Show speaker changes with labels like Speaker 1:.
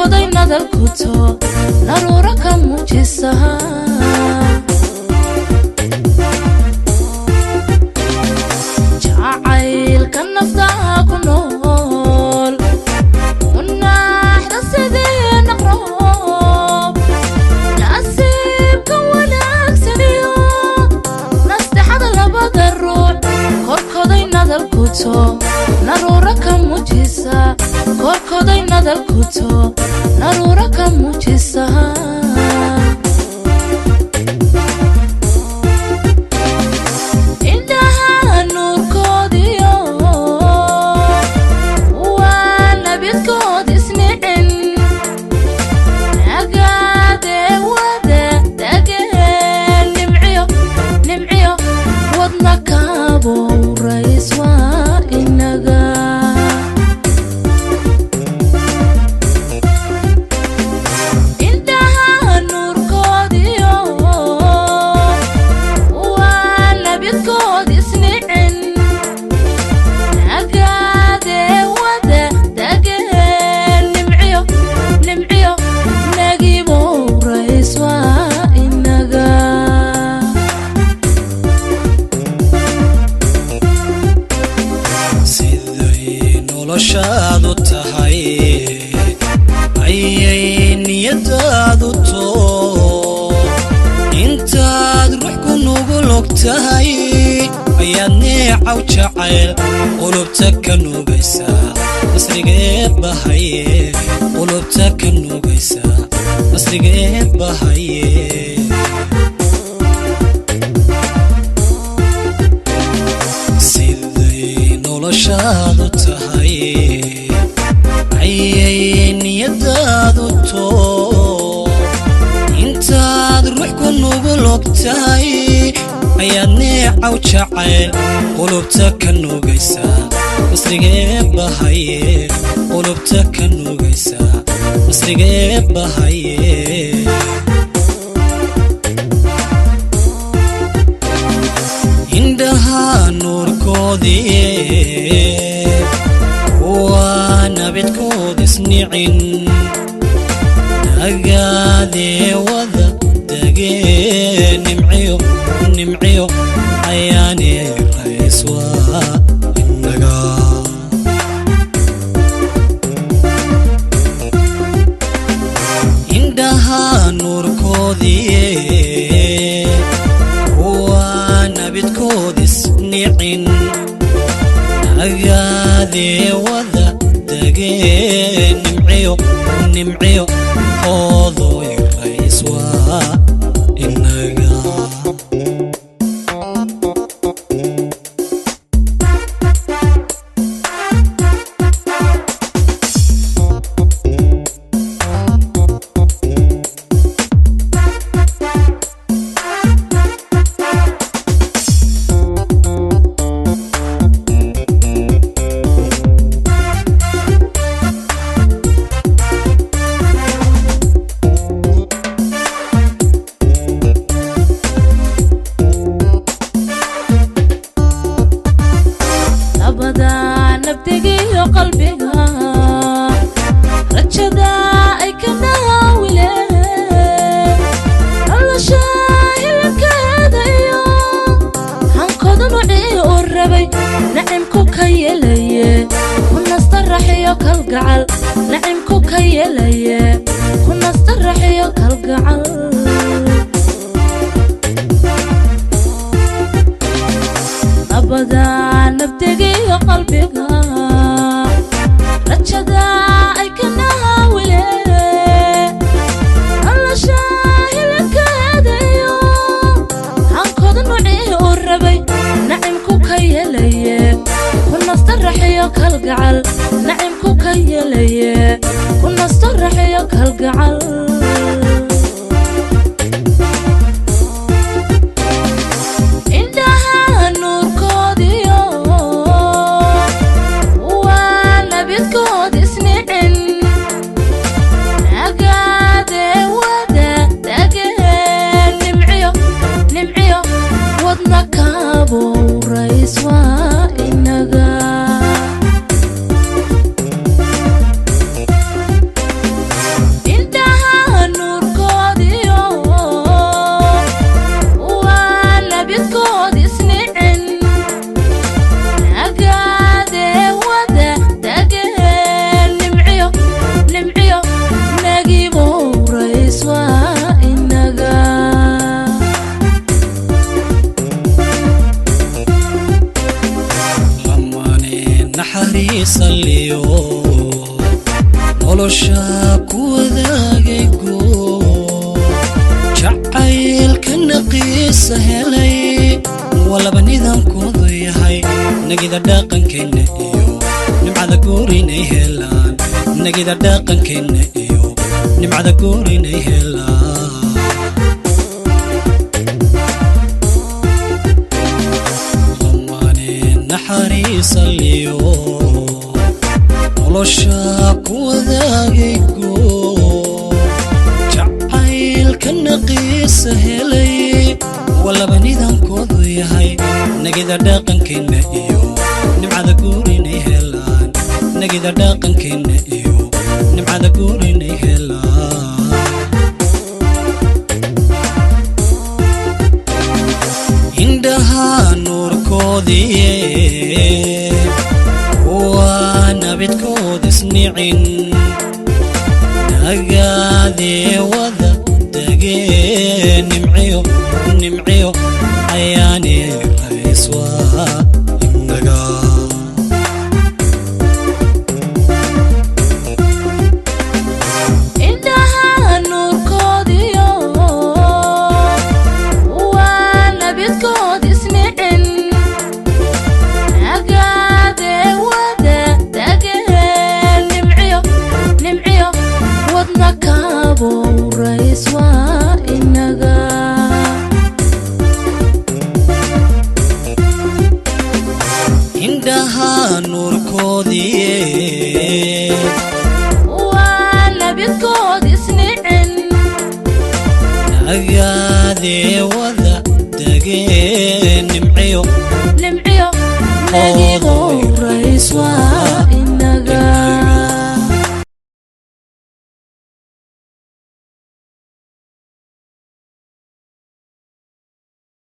Speaker 1: korkoday nadal kuto narura ka muujisa jacaylka naftaha ku nool unaxda sidee naqroob nasiibka wanaagsaniyo nastaxada labada ruux korkoday nadal kuto narura ka muujisa korkoday nadal kuto narura ka muujisa indhaha nuurkoodiyo waa nabidkood isnicin nagaadee wada dageen nimciyo wadna kaabowrays waa inaga
Speaker 2: noloshaadu tahay ayay niyadaadu too intaad ruux ku nugul og tahay ayaad neecaw jacayl qulubta ka nugaysa nasrigeed bahaye qulubta ka nugaysa nasrigeed bahaye noloshaadu tahay ayay niyadaadu too intaad ruux ku nugul og tahay ayaad neecaw jacayl qulubta ka nugaysa nasrigeed bahaye qulubta ka nugaysa nasrigeed bahaye indhaha nuurkoodii waa nabidkood isnicin nagaadee wada dageen nimciyo ayaanee rays waa inaga indhaha nuurkoodii nabidkood isnicin nagaadee wada dageen nimciyo hoodoy rays waa inaga نعمكو كيليه كنا استرحيو كالقعل أبدا نبتقي قلبك رجدا أي كنا وليه الله شاهلك هديو هنكود نوعي الربي نعمكو كيليه كنا استرحيو كالقعل نعمكو كيليه كنا استرحيو كالقعل
Speaker 3: نحريص اليوم ولوشاك وذاقيقو جعيل كنقيس هلي ولا بنيذان كوضيهاي نقيد داقن كنا إيو نمعذا كورين هلان نقيد داقن كنا إيو نمعذا كورين هلان ضماني نحريص اليوم ولوشاك وذاقيقو جعيل كنقيس هلي ولا بنيذان كوضيهاي نقيد داقن كنا إيو نمعذا كورين هلان نقيد داقن كنا إيو نمعذا كورين هلان عندها نور كودي وانا بتكود سنيعين نقادي وذا دقين نمعيو عياني رئيس وإنقا
Speaker 2: عندها نور كوديو وانا بتكود اسمعن عقادي وذا دقين نمعيو ودنا كابو رئيس وإنقا
Speaker 3: عندها نور كودي
Speaker 2: وانا بتكود اسنعن
Speaker 3: عقادي وذا دقين نمعيو